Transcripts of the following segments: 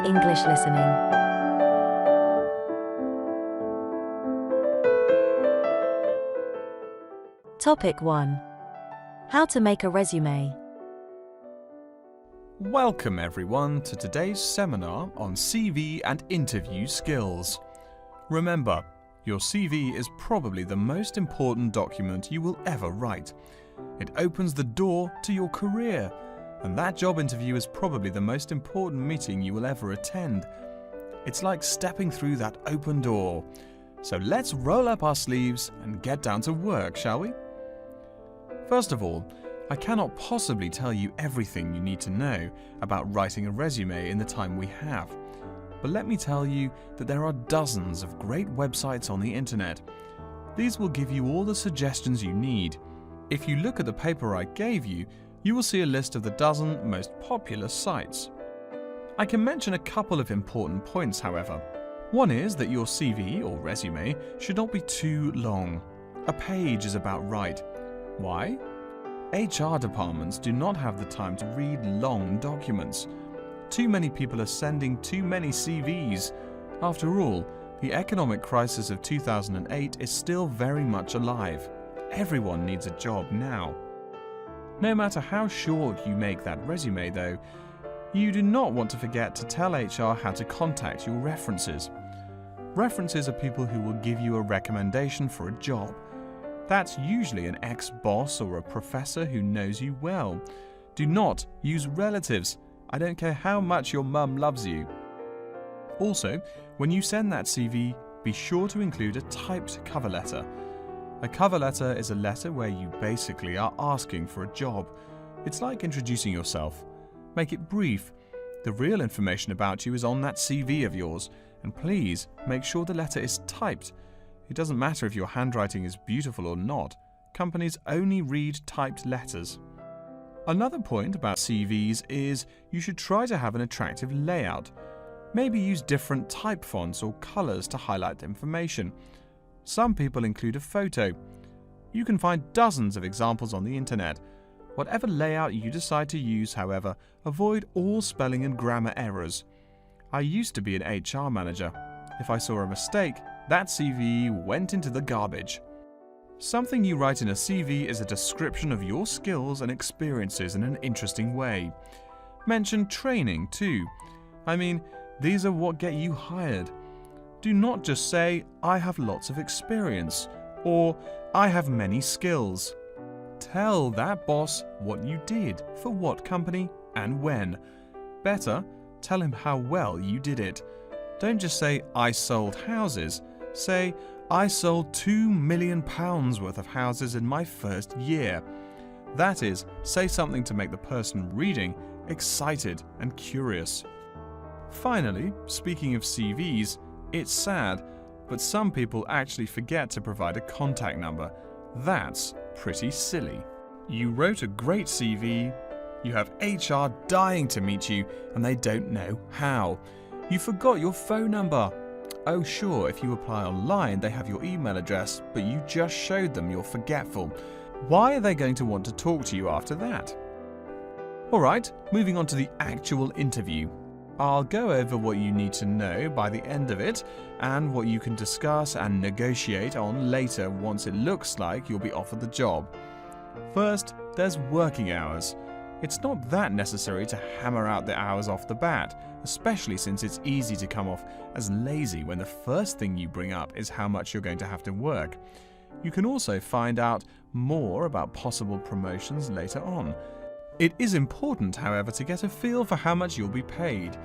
English listening. Topic 1. How to make a resume. Welcome everyone to today's seminar on CV and interview skills. Remember, your CV is probably the most important document you will ever write. It opens the door to your career, and that job interview is probably the most important meeting you will ever attend. It's like stepping through that open door. So let's roll up our sleeves and get down to work, shall we? First of all, I cannot possibly tell you everything you need to know about writing a resume in the time we have. But let me tell you that there are dozens of great websites on the internet. These will give you all the suggestions you need. If you look at the paper I gave you, you will see a list of the dozen most popular sites. I can mention a couple of important points, however. One is that your CV or resume should not be too long. A page is about right. Why? HR departments do not have the time to read long documents. Too many people are sending too many CVs. After all, the economic crisis of 2008 is still very much alive. Everyone needs a job now. No matter how short you make that resume though, you do not want to forget to tell HR how to contact your references. References are people who will give you a recommendation for a job. That's usually an ex-boss or a professor who knows you well. Do not use relatives. I don't care how much your mum loves you. Also, when you send that CV, be sure to include a typed cover letter. A cover letter is a letter where you basically are asking for a job. It's like introducing yourself. Make it brief. The real information about you is on that CV of yours, and please make sure the letter is typed. It doesn't matter if your handwriting is beautiful or not. Companies only read typed letters. Another point about CVs is you should try to have an attractive layout. Maybe use different type fonts or colors to highlight information. Some people include a photo. You can find dozens of examples on the internet. Whatever layout you decide to use, however, avoid all spelling and grammar errors. I used to be an HR manager. If I saw a mistake, that CV went into the garbage. Something you write in a CV is a description of your skills and experiences in an interesting way. Mention training too. I mean, these are what get you hired. Do not just say, I have lots of experience, or I have many skills. Tell that boss what you did, for what company, and when. Better, tell him how well you did it. Don't just say, I sold houses. Say, I sold £2 million worth of houses in my first year. That is, say something to make the person reading excited and curious. Finally, speaking of CVs, it's sad, but some people actually forget to provide a contact number. That's pretty silly. You wrote a great CV, you have HR dying to meet you, and they don't know how. You forgot your phone number. Oh sure, if you apply online they have your email address, but you just showed them you're forgetful. Why are they going to want to talk to you after that? Alright, moving on to the actual interview. I'll go over what you need to know by the end of it, and what you can discuss and negotiate on later once it looks like you'll be offered the job. First, there's working hours. It's not that necessary to hammer out the hours off the bat, especially since it's easy to come off as lazy when the first thing you bring up is how much you're going to have to work. You can also find out more about possible promotions later on. It is important, however, to get a feel for how much you'll be paid.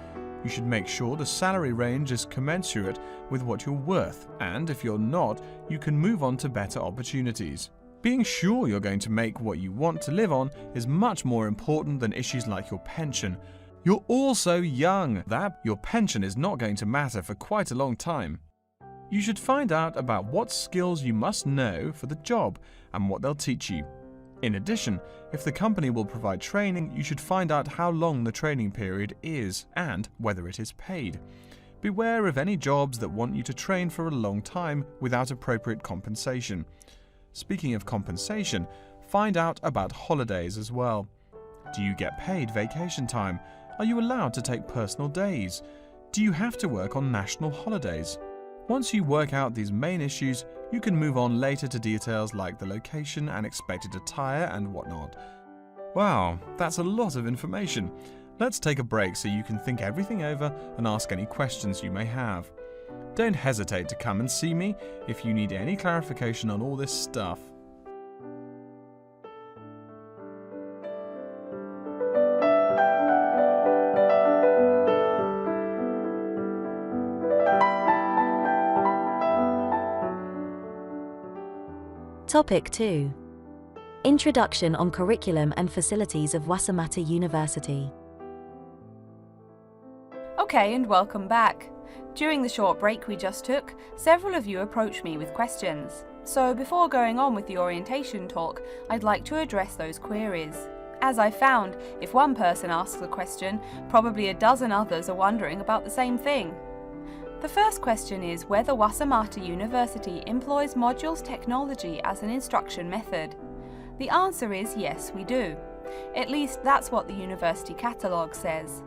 You should make sure the salary range is commensurate with what you're worth, and if you're not, you can move on to better opportunities. Being sure you're going to make what you want to live on is much more important than issues like your pension. You're all so young that your pension is not going to matter for quite a long time. You should find out about what skills you must know for the job and what they'll teach you. In addition, if the company will provide training, you should find out how long the training period is and whether it is paid. Beware of any jobs that want you to train for a long time without appropriate compensation. Speaking of compensation, find out about holidays as well. Do you get paid vacation time? Are you allowed to take personal days? Do you have to work on national holidays? Once you work out these main issues, you can move on later to details like the location and expected attire and whatnot. Wow, that's a lot of information. Let's take a break so you can think everything over and ask any questions you may have. Don't hesitate to come and see me if you need any clarification on all this stuff. Topic 2. Introduction on Curriculum and Facilities of Wassamatta University. Okay, and welcome back. During the short break we just took, several of you approached me with questions. So before going on with the orientation talk, I'd like to address those queries. As I found, if one person asks a question, probably a dozen others are wondering about the same thing. The first question is whether Wassamatta University employs modules technology as an instruction method. The answer is yes, we do. At least that's what the university catalogue says.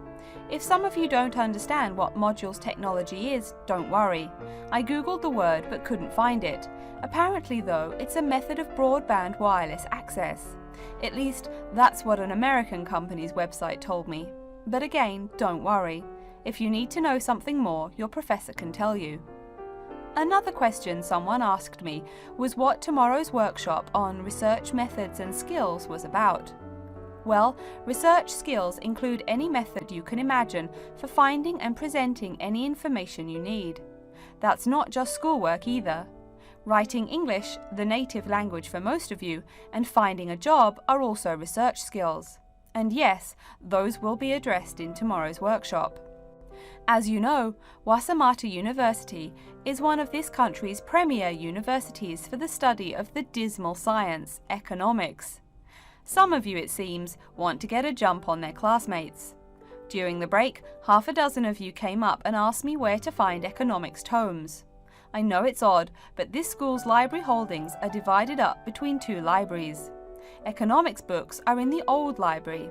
If some of you don't understand what modules technology is, don't worry. I googled the word but couldn't find it. Apparently though, it's a method of broadband wireless access. At least that's what an American company's website told me. But again, don't worry. If you need to know something more, your professor can tell you. Another question someone asked me was what tomorrow's workshop on research methods and skills was about. Well, research skills include any method you can imagine for finding and presenting any information you need. That's not just schoolwork either. Writing English, the native language for most of you, and finding a job are also research skills. And yes, those will be addressed in tomorrow's workshop. As you know, Wassamatta University is one of this country's premier universities for the study of the dismal science, economics. Some of you, it seems, want to get a jump on their classmates. During the break, half a dozen of you came up and asked me where to find economics tomes. I know it's odd, but this school's library holdings are divided up between two libraries. Economics books are in the old library.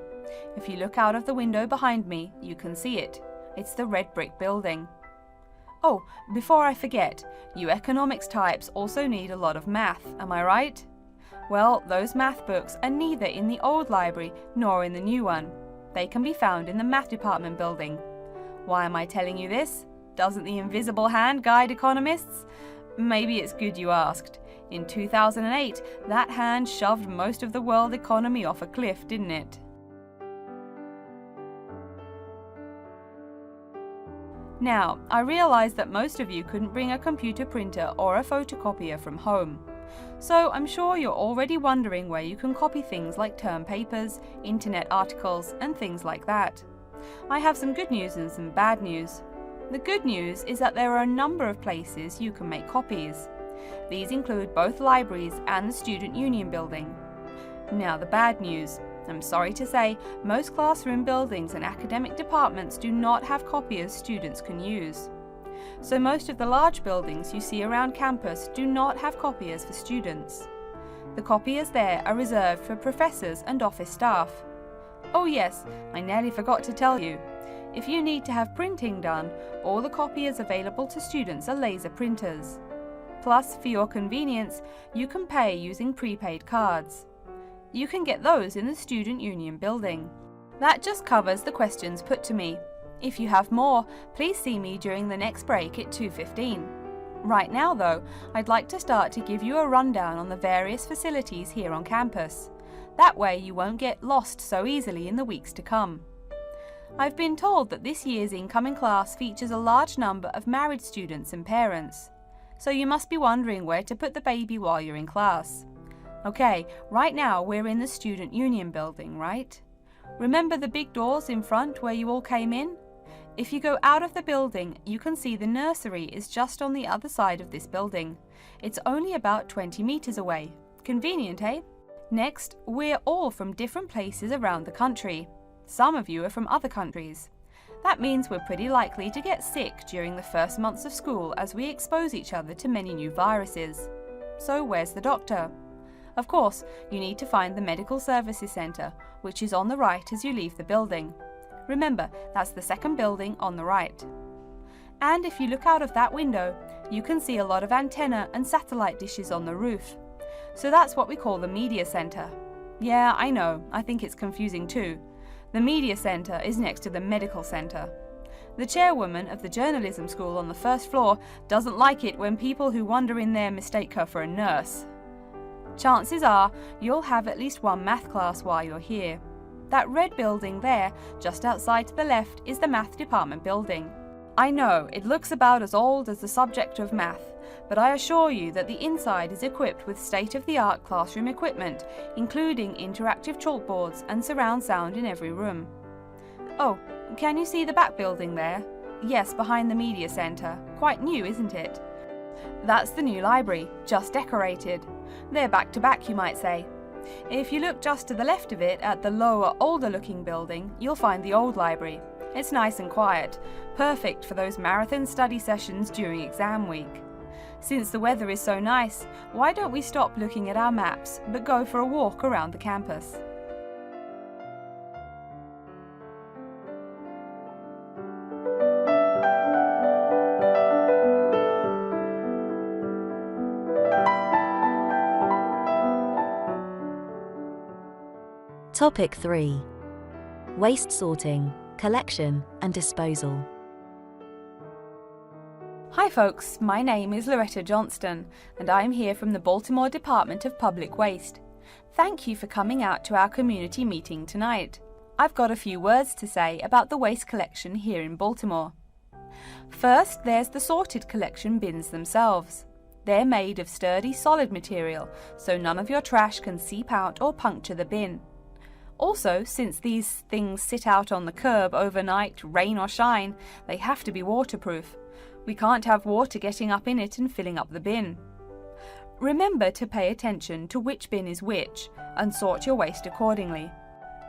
If you look out of the window behind me, you can see it. It's the red brick building. Oh, before I forget, you economics types also need a lot of math, am I right? Well, those math books are neither in the old library nor in the new one. They can be found in the math department building. Why am I telling you this? Doesn't the invisible hand guide economists? Maybe it's good you asked. In 2008, that hand shoved most of the world economy off a cliff, didn't it? Now, I realise that most of you couldn't bring a computer printer or a photocopier from home. So I'm sure you're already wondering where you can copy things like term papers, internet articles, and things like that. I have some good news and some bad news. The good news is that there are a number of places you can make copies. These include both libraries and the Student Union building. Now the bad news. I'm sorry to say, most classroom buildings and academic departments do not have copiers students can use. So most of the large buildings you see around campus do not have copiers for students. The copiers there are reserved for professors and office staff. Oh yes, I nearly forgot to tell you. If you need to have printing done, all the copiers available to students are laser printers. Plus, for your convenience, you can pay using prepaid cards. You can get those in the Student Union building. That just covers the questions put to me. If you have more, please see me during the next break at 2:15. Right now though, I'd like to start to give you a rundown on the various facilities here on campus. That way you won't get lost so easily in the weeks to come. I've been told that this year's incoming class features a large number of married students and parents. So you must be wondering where to put the baby while you're in class. Okay, right now we're in the Student Union building, right? Remember the big doors in front where you all came in? If you go out of the building, you can see the nursery is just on the other side of this building. It's only about 20 meters away. Convenient, eh? Next, we're all from different places around the country. Some of you are from other countries. That means we're pretty likely to get sick during the first months of school as we expose each other to many new viruses. So where's the doctor? Of course, you need to find the Medical Services Centre, which is on the right as you leave the building. Remember, that's the second building on the right. And if you look out of that window, you can see a lot of antenna and satellite dishes on the roof. So that's what we call the media center. Yeah, I know, I think it's confusing too. The media center is next to the medical center. The chairwoman of the journalism school on the first floor doesn't like it when people who wander in there mistake her for a nurse. Chances are you'll have at least one math class while you're here. That red building there, just outside to the left, is the math department building. I know, it looks about as old as the subject of math, but I assure you that the inside is equipped with state-of-the-art classroom equipment, including interactive chalkboards and surround sound in every room. Oh, can you see the back building there? Yes, behind the media center. Quite new, isn't it? That's the new library, just decorated. They're back to back, you might say. If you look just to the left of it at the lower, older-looking building, you'll find the old library. It's nice and quiet, perfect for those marathon study sessions during exam week. Since the weather is so nice, why don't we stop looking at our maps, but go for a walk around the campus? Topic 3. Waste sorting, collection and disposal. Hi folks, my name is Loretta Johnston and I'm here from the Baltimore Department of Public Waste. Thank you for coming out to our community meeting tonight. I've got a few words to say about the waste collection here in Baltimore. First, there's the sorted collection bins themselves. They're made of sturdy, solid material, so none of your trash can seep out or puncture the bin. Also, since these things sit out on the curb overnight, rain or shine, they have to be waterproof. We can't have water getting up in it and filling up the bin. Remember to pay attention to which bin is which and sort your waste accordingly.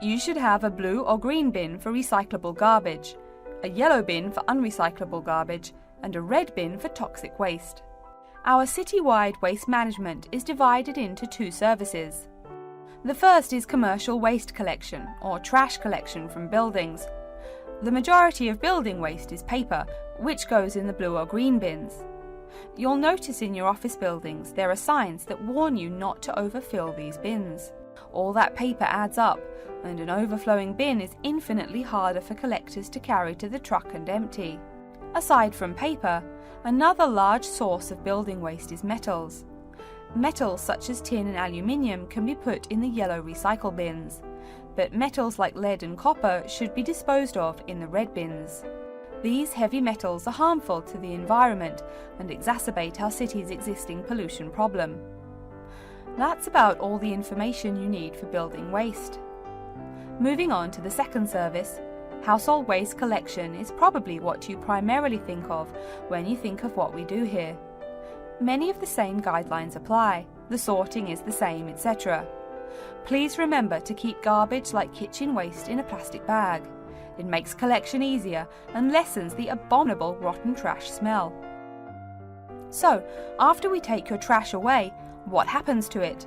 You should have a blue or green bin for recyclable garbage, a yellow bin for unrecyclable garbage, and a red bin for toxic waste. Our citywide waste management is divided into two services. The first is commercial waste collection, or trash collection from buildings. The majority of building waste is paper, which goes in the blue or green bins. You'll notice in your office buildings there are signs that warn you not to overfill these bins. All that paper adds up, and an overflowing bin is infinitely harder for collectors to carry to the truck and empty. Aside from paper, another large source of building waste is metals. Metals such as tin and aluminium can be put in the yellow recycle bins, but metals like lead and copper should be disposed of in the red bins. These heavy metals are harmful to the environment and exacerbate our city's existing pollution problem. That's about all the information you need for building waste. Moving on to the second service, household waste collection is probably what you primarily think of when you think of what we do here. Many of the same guidelines apply, the sorting is the same, etc. Please remember to keep garbage like kitchen waste in a plastic bag. It makes collection easier and lessens the abominable rotten trash smell. So, after we take your trash away, what happens to it?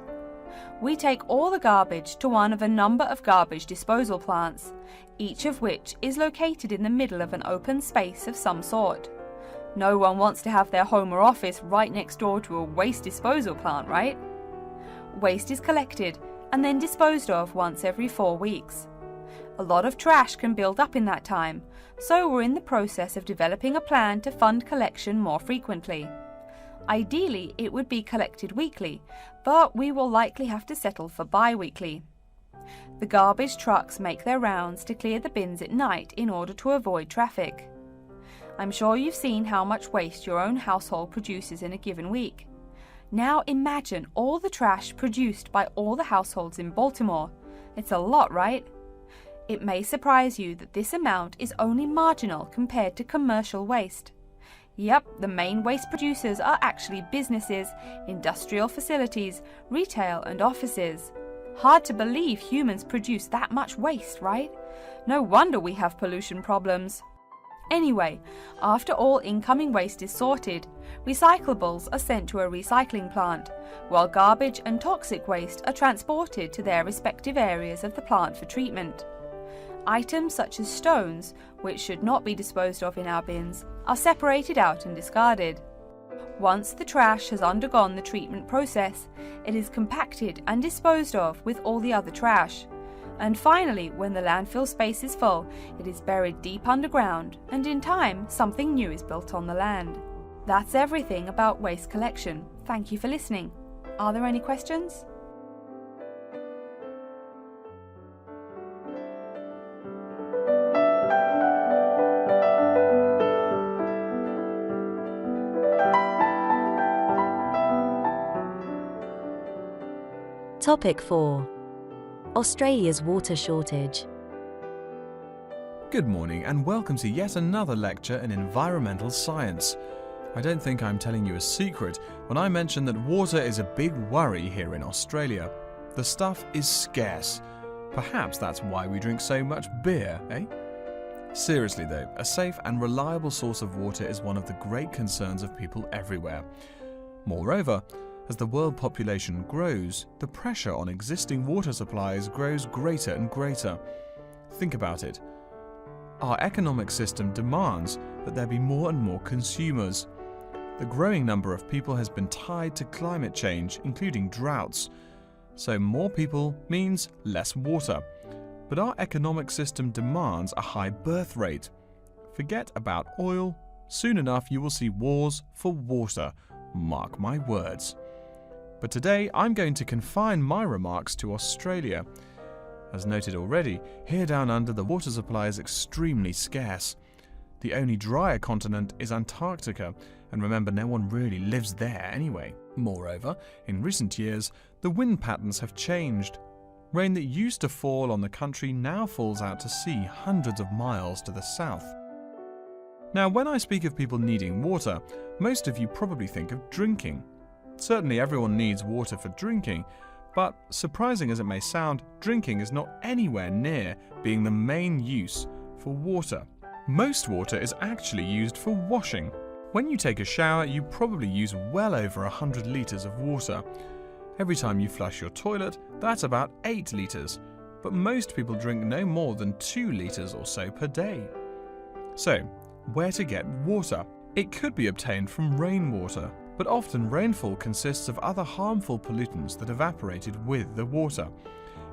We take all the garbage to one of a number of garbage disposal plants, each of which is located in the middle of an open space of some sort. No one wants to have their home or office right next door to a waste disposal plant, right? Waste is collected and then disposed of once every 4 weeks. A lot of trash can build up in that time, so we're in the process of developing a plan to fund collection more frequently. Ideally, it would be collected weekly, but we will likely have to settle for bi-weekly. The garbage trucks make their rounds to clear the bins at night in order to avoid traffic. I'm sure you've seen how much waste your own household produces in a given week. Now imagine all the trash produced by all the households in Baltimore. It's a lot, right? It may surprise you that this amount is only marginal compared to commercial waste. Yep, the main waste producers are actually businesses, industrial facilities, retail and offices. Hard to believe humans produce that much waste, right? No wonder we have pollution problems. Anyway, after all incoming waste is sorted, recyclables are sent to a recycling plant, while garbage and toxic waste are transported to their respective areas of the plant for treatment. Items such as stones, which should not be disposed of in our bins, are separated out and discarded. Once the trash has undergone the treatment process, it is compacted and disposed of with all the other trash. And finally, when the landfill space is full, it is buried deep underground, and in time, something new is built on the land. That's everything about waste collection. Thank you for listening. Are there any questions? Topic 4. Australia's water shortage. Good morning and welcome to yet another lecture in environmental science. I don't think I'm telling you a secret when I mention that water is a big worry here in Australia. The stuff is scarce. Perhaps that's why we drink so much beer, eh? Seriously though, a safe and reliable source of water is one of the great concerns of people everywhere. Moreover, as the world population grows, the pressure on existing water supplies grows greater and greater. Think about it. Our economic system demands that there be more and more consumers. The growing number of people has been tied to climate change, including droughts. So more people means less water. But our economic system demands a high birth rate. Forget about oil. Soon enough you will see wars for water. Mark my words. But today I'm going to confine my remarks to Australia. As noted already, here down under the water supply is extremely scarce. The only drier continent is Antarctica, and remember, no one really lives there anyway. Moreover, in recent years, the wind patterns have changed. Rain that used to fall on the country now falls out to sea hundreds of miles to the south. Now, when I speak of people needing water, most of you probably think of drinking. Certainly everyone needs water for drinking, but surprising as it may sound, drinking is not anywhere near being the main use for water. Most water is actually used for washing. When you take a shower, you probably use well over 100 litres of water. Every time you flush your toilet, that's about 8 litres, but most people drink no more than 2 litres or so per day. So, where to get water? It could be obtained from rainwater, but often rainfall consists of other harmful pollutants that evaporated with the water.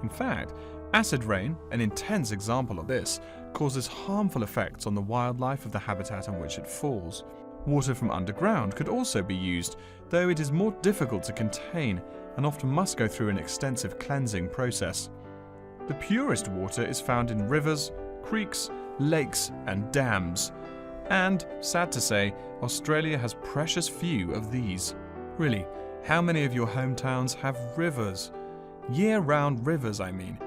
In fact, acid rain, an intense example of this, causes harmful effects on the wildlife of the habitat on which it falls. Water from underground could also be used, though it is more difficult to contain and often must go through an extensive cleansing process. The purest water is found in rivers, creeks, lakes and dams. And, sad to say, Australia has precious few of these. Really, how many of your hometowns have rivers? Year-round rivers, I mean.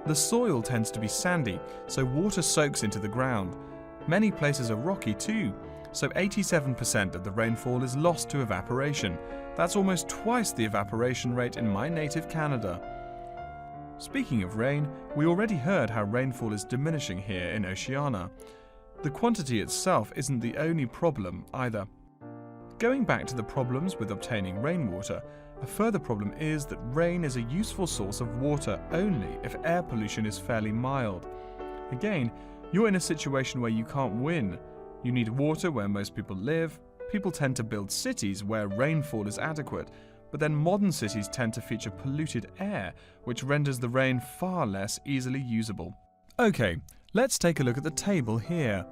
The soil tends to be sandy, so water soaks into the ground. Many places are rocky too, so 87% of the rainfall is lost to evaporation. That's almost twice the evaporation rate in my native Canada. Speaking of rain, we already heard how rainfall is diminishing here in Oceania. The quantity itself isn't the only problem either. Going back to the problems with obtaining rainwater, a further problem is that rain is a useful source of water only if air pollution is fairly mild. Again, you're in a situation where you can't win. You need water where most people live. People tend to build cities where rainfall is adequate, but then modern cities tend to feature polluted air, which renders the rain far less easily usable. Okay, let's take a look at the table here.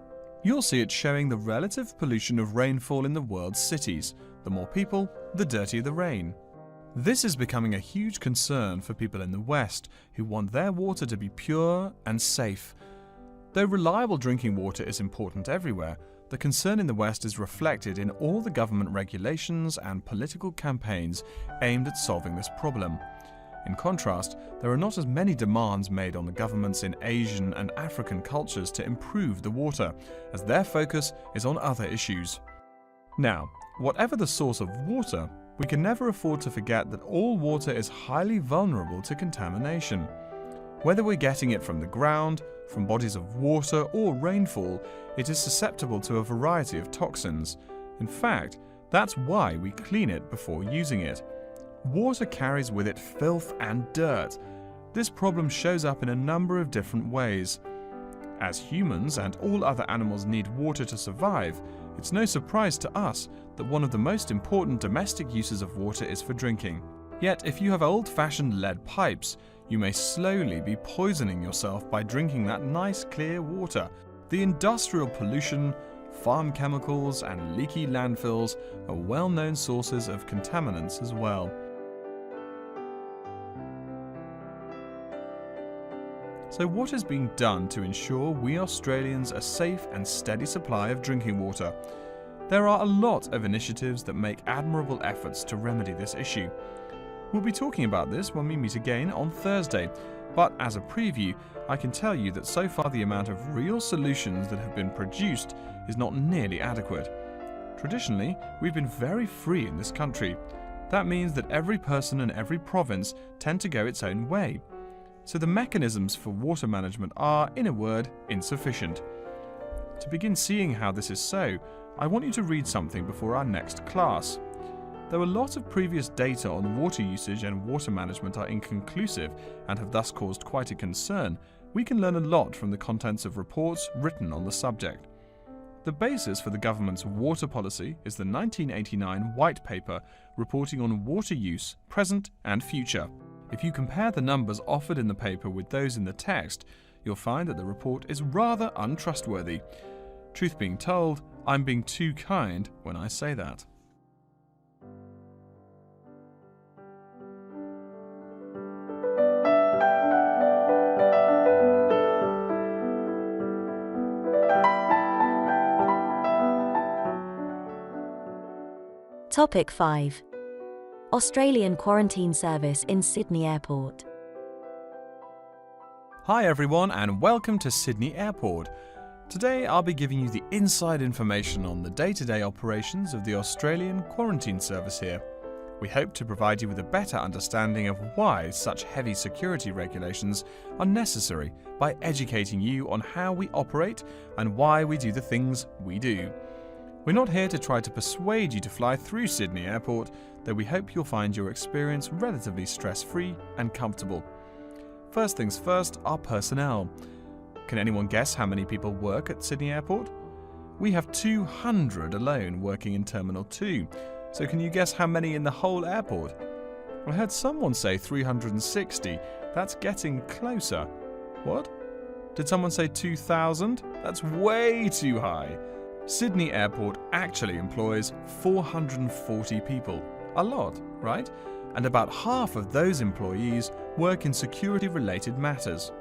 You'll see it showing the relative pollution of rainfall in the world's cities. The more people, the dirtier the rain. This is becoming a huge concern for people in the West who want their water to be pure and safe. Though reliable drinking water is important everywhere, the concern in the West is reflected in all the government regulations and political campaigns aimed at solving this problem. In contrast, there are not as many demands made on the governments in Asian and African cultures to improve the water, as their focus is on other issues. Now, whatever the source of water, we can never afford to forget that all water is highly vulnerable to contamination. Whether we're getting it from the ground, from bodies of water or rainfall, it is susceptible to a variety of toxins. In fact, that's why we clean it before using it. Water carries with it filth and dirt. This problem shows up in a number of different ways. As humans and all other animals need water to survive, it's no surprise to us that one of the most important domestic uses of water is for drinking. Yet, if you have old-fashioned lead pipes, you may slowly be poisoning yourself by drinking that nice clear water. The industrial pollution, farm chemicals, and leaky landfills are well-known sources of contaminants as well. So what is being done to ensure we Australians a safe and steady supply of drinking water? There are a lot of initiatives that make admirable efforts to remedy this issue. We'll be talking about this when we meet again on Thursday, but as a preview, I can tell you that so far the amount of real solutions that have been produced is not nearly adequate. Traditionally, we've been very free in this country. That means that every person and every province tend to go its own way. So the mechanisms for water management are, in a word, insufficient. To begin seeing how this is so, I want you to read something before our next class. Though a lot of previous data on water usage and water management are inconclusive and have thus caused quite a concern, we can learn a lot from the contents of reports written on the subject. The basis for the government's water policy is the 1989 White Paper reporting on water use, present and future. If you compare the numbers offered in the paper with those in the text, you'll find that the report is rather untrustworthy. Truth being told, I'm being too kind when I say that. Topic 5. Australian Quarantine Service in Sydney Airport. Hi everyone and welcome to Sydney Airport. Today I'll be giving you the inside information on the day-to-day operations of the Australian Quarantine Service here. We hope to provide you with a better understanding of why such heavy security regulations are necessary by educating you on how we operate and why we do the things we do. We're not here to try to persuade you to fly through Sydney Airport, though we hope you'll find your experience relatively stress-free and comfortable. First things first, our personnel. Can anyone guess how many people work at Sydney Airport? We have 200 alone working in Terminal 2, so can you guess how many in the whole airport? I heard someone say 360, that's getting closer. What? Did someone say 2,000? That's way too high. Sydney Airport actually employs 440 people. A lot, right? And about half of those employees work in security-related matters.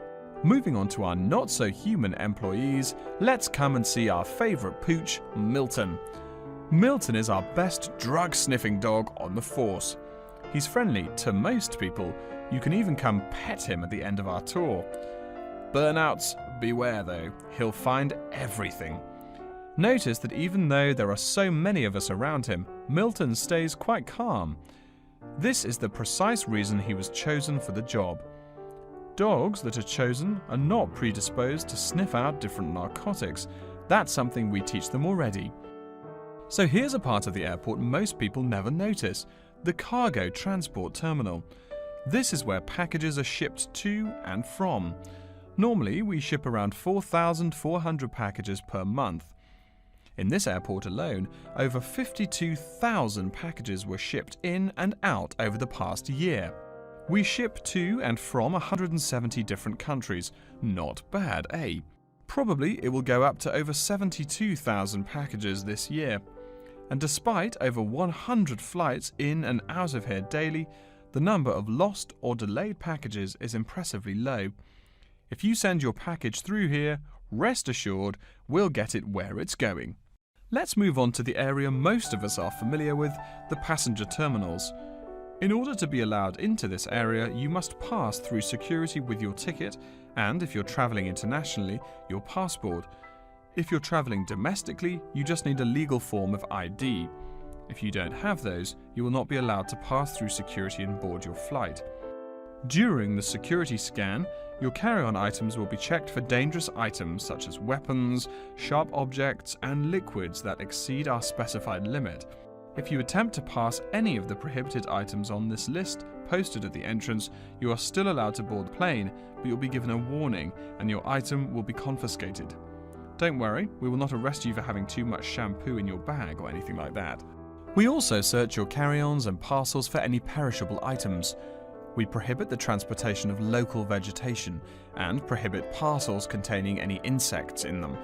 Moving on to our not-so-human employees, let's come and see our favourite pooch, Milton. Milton is our best drug-sniffing dog on the force. He's friendly to most people. You can even come pet him at the end of our tour. Burnouts, beware though. He'll find everything. Notice that even though there are so many of us around him, Milton stays quite calm. This is the precise reason he was chosen for the job. Dogs that are chosen are not predisposed to sniff out different narcotics. That's something we teach them already. So here's a part of the airport most people never notice, the cargo transport terminal. This is where packages are shipped to and from. Normally, we ship around 4,400 packages per month. In this airport alone, over 52,000 packages were shipped in and out over the past year. We ship to and from 170 different countries. Not bad, eh? Probably it will go up to over 72,000 packages this year. And despite over 100 flights in and out of here daily, the number of lost or delayed packages is impressively low. If you send your package through here, rest assured we'll get it where it's going. Let's move on to the area most of us are familiar with, the passenger terminals. In order to be allowed into this area, you must pass through security with your ticket and, if you're travelling internationally, your passport. If you're travelling domestically, you just need a legal form of ID. If you don't have those, you will not be allowed to pass through security and board your flight. During the security scan, your carry-on items will be checked for dangerous items such as weapons, sharp objects, and liquids that exceed our specified limit. If you attempt to pass any of the prohibited items on this list posted at the entrance, you are still allowed to board the plane, but you'll be given a warning and your item will be confiscated. Don't worry, we will not arrest you for having too much shampoo in your bag or anything like that. We also search your carry-ons and parcels for any perishable items. We prohibit the transportation of local vegetation and prohibit parcels containing any insects in them.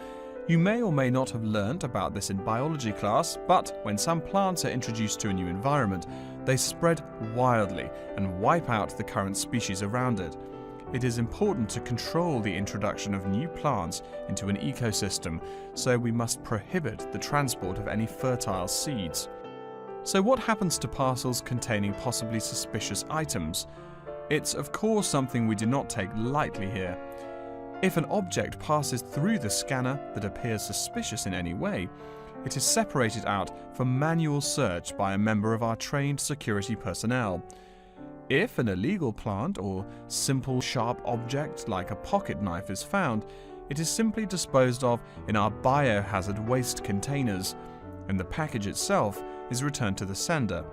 You may or may not have learnt about this in biology class, but when some plants are introduced to a new environment, they spread wildly and wipe out the current species around it. It is important to control the introduction of new plants into an ecosystem, so we must prohibit the transport of any fertile seeds. So what happens to parcels containing possibly suspicious items? It's of course something we do not take lightly here. If an object passes through the scanner that appears suspicious in any way, it is separated out for manual search by a member of our trained security personnel. If an illegal plant or simple sharp object like a pocket knife is found, it is simply disposed of in our biohazard waste containers, and the package itself is returned to the sender,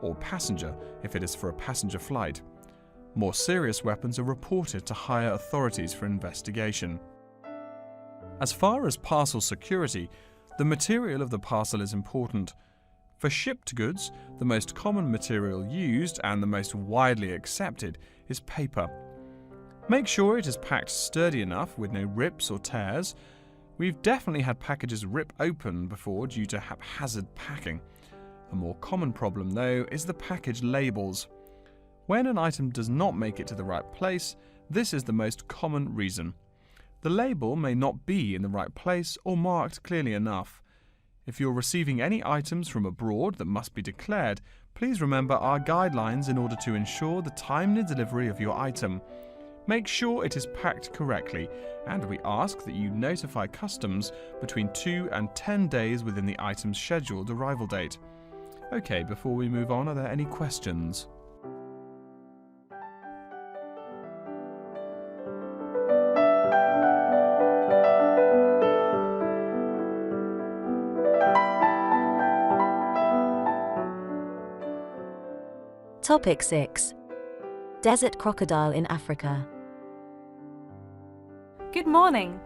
or passenger if it is for a passenger flight. More serious weapons are reported to higher authorities for investigation. As far as parcel security, the material of the parcel is important. For shipped goods, the most common material used and the most widely accepted is paper. Make sure it is packed sturdy enough with no rips or tears. We've definitely had packages rip open before due to haphazard packing. A more common problem, though, is the package labels. When an item does not make it to the right place, this is the most common reason. The label may not be in the right place or marked clearly enough. If you're receiving any items from abroad that must be declared, please remember our guidelines in order to ensure the timely delivery of your item. Make sure it is packed correctly, and we ask that you notify customs between 2 and 10 days within the item's scheduled arrival date. Okay, before we move on, are there any questions? Topic 6. Desert crocodile in Africa. Good morning!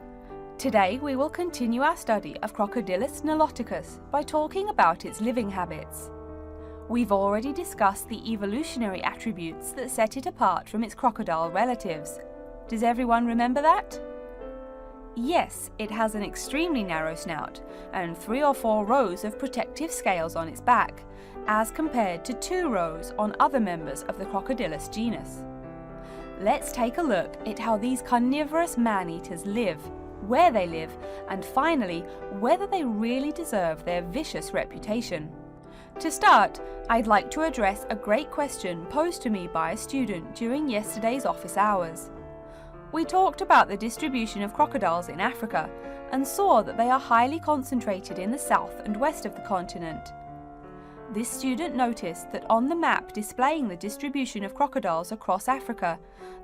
Today we will continue our study of Crocodylus niloticus by talking about its living habits. We've already discussed the evolutionary attributes that set it apart from its crocodile relatives. Does everyone remember that? Yes, it has an extremely narrow snout and 3 or 4 rows of protective scales on its back, as compared to 2 rows on other members of the Crocodylus genus. Let's take a look at how these carnivorous man-eaters live, where they live, and finally, whether they really deserve their vicious reputation. To start, I'd like to address a great question posed to me by a student during yesterday's office hours. We talked about the distribution of crocodiles in Africa and saw that they are highly concentrated in the south and west of the continent. This student noticed that on the map displaying the distribution of crocodiles across Africa,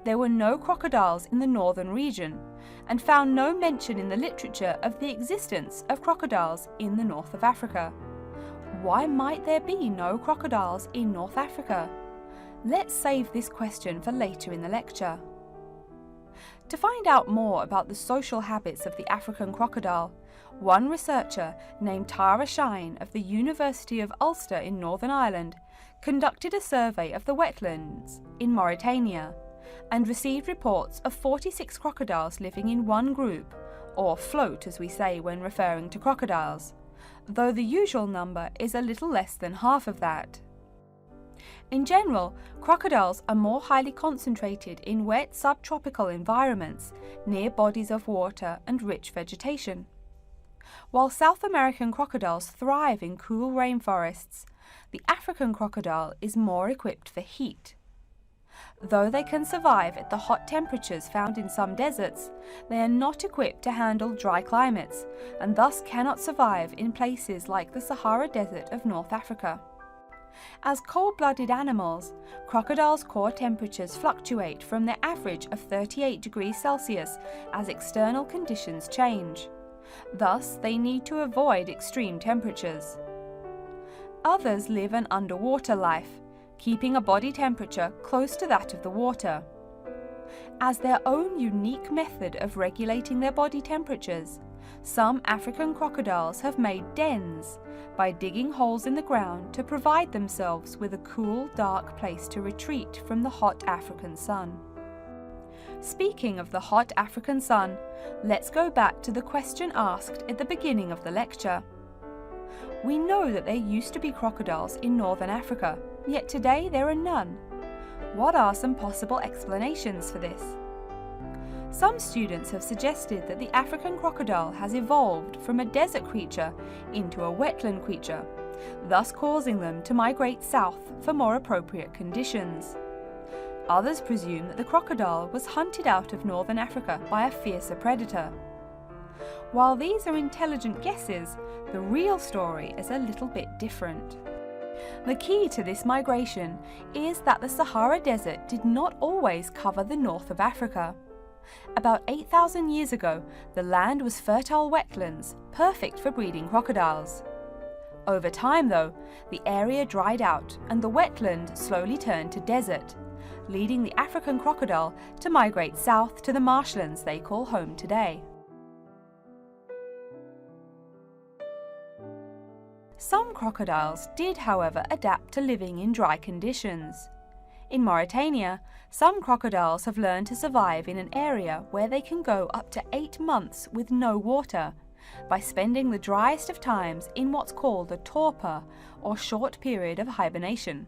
there were no crocodiles in the northern region, and found no mention in the literature of the existence of crocodiles in the north of Africa. Why might there be no crocodiles in North Africa? Let's save this question for later in the lecture. To find out more about the social habits of the African crocodile, one researcher named Tara Shine of the University of Ulster in Northern Ireland conducted a survey of the wetlands in Mauritania and received reports of 46 crocodiles living in one group, or float as we say when referring to crocodiles, though the usual number is a little less than half of that. In general, crocodiles are more highly concentrated in wet subtropical environments near bodies of water and rich vegetation. While South American crocodiles thrive in cool rainforests, the African crocodile is more equipped for heat. Though they can survive at the hot temperatures found in some deserts, they are not equipped to handle dry climates and thus cannot survive in places like the Sahara Desert of North Africa. As cold-blooded animals, crocodiles' core temperatures fluctuate from their average of 38 degrees Celsius as external conditions change. Thus, they need to avoid extreme temperatures. Others live an underwater life, keeping a body temperature close to that of the water. As their own unique method of regulating their body temperatures, some African crocodiles have made dens by digging holes in the ground to provide themselves with a cool, dark place to retreat from the hot African sun. Speaking of the hot African sun, let's go back to the question asked at the beginning of the lecture. We know that there used to be crocodiles in northern Africa, yet today there are none. What are some possible explanations for this? Some students have suggested that the African crocodile has evolved from a desert creature into a wetland creature, thus causing them to migrate south for more appropriate conditions. Others presume that the crocodile was hunted out of northern Africa by a fiercer predator. While these are intelligent guesses, the real story is a little bit different. The key to this migration is that the Sahara Desert did not always cover the north of Africa. About 8,000 years ago, the land was fertile wetlands, perfect for breeding crocodiles. Over time, though, the area dried out and the wetland slowly turned to desert, leading the African crocodile to migrate south to the marshlands they call home today. Some crocodiles did, however, adapt to living in dry conditions. In Mauritania, some crocodiles have learned to survive in an area where they can go up to 8 months with no water, by spending the driest of times in what's called a torpor, or short period of hibernation.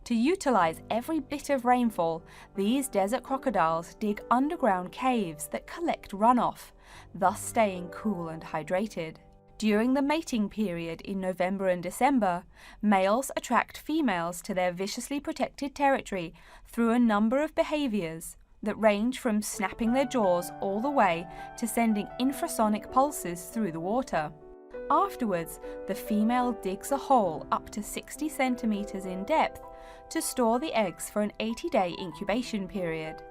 To utilize every bit of rainfall, these desert crocodiles dig underground caves that collect runoff, thus staying cool and hydrated. During the mating period in November and December, males attract females to their viciously protected territory through a number of behaviors that range from snapping their jaws all the way to sending infrasonic pulses through the water. Afterwards, the female digs a hole up to 60 centimeters in depth to store the eggs for an 80-day incubation period.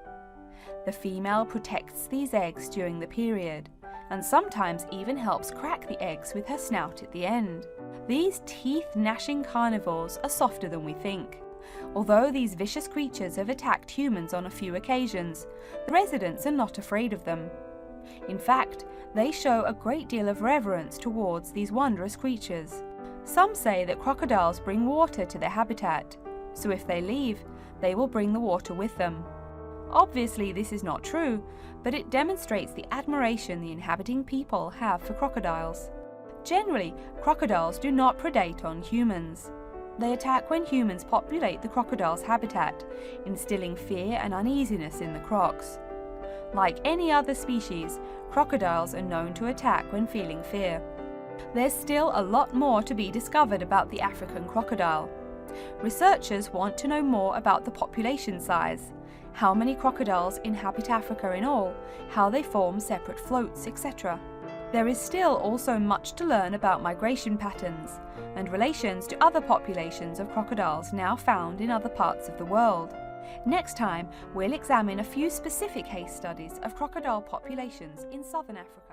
The female protects these eggs during the period, and sometimes even helps crack the eggs with her snout at the end. These teeth-gnashing carnivores are softer than we think. Although these vicious creatures have attacked humans on a few occasions, the residents are not afraid of them. In fact, they show a great deal of reverence towards these wondrous creatures. Some say that crocodiles bring water to their habitat, so if they leave, they will bring the water with them. Obviously, this is not true, but it demonstrates the admiration the inhabiting people have for crocodiles. Generally, crocodiles do not predate on humans. They attack when humans populate the crocodile's habitat, instilling fear and uneasiness in the crocs. Like any other species, crocodiles are known to attack when feeling fear. There's still a lot more to be discovered about the African crocodile. Researchers want to know more about the population size, how many crocodiles inhabit Africa in all, how they form separate floats, etc. There is still also much to learn about migration patterns and relations to other populations of crocodiles now found in other parts of the world. Next time, we'll examine a few specific case studies of crocodile populations in southern Africa.